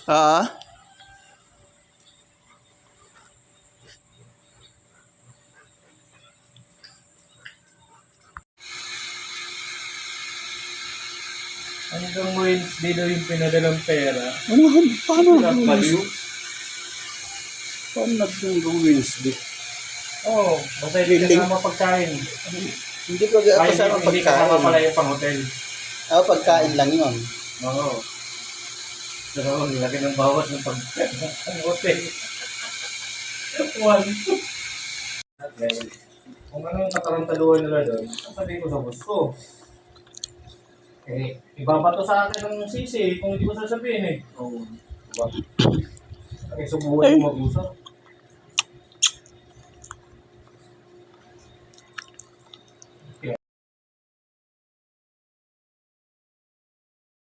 Ah, Hanggang Wednesday daw yung pinadalang pera. ano, paano Baliw? Paano nag-hanggang Wednesday? Oo, basta hindi Billing. kasama pagkain. Hindi ko Ay, kasama hindi kasama pagkain. pala yung pang-hotel. Pagkain lang yun. Oo. Pero laki ng bawas ng pang-hotel. One. Okay. Kung ano yung katarantaduhan nila doon, sasabihin ko sa boss ko. Eh, iba pa to sa akin ng sisi kung hindi ko sasabihin eh. Oo. Diba? Okay, subukan yung mag-usap.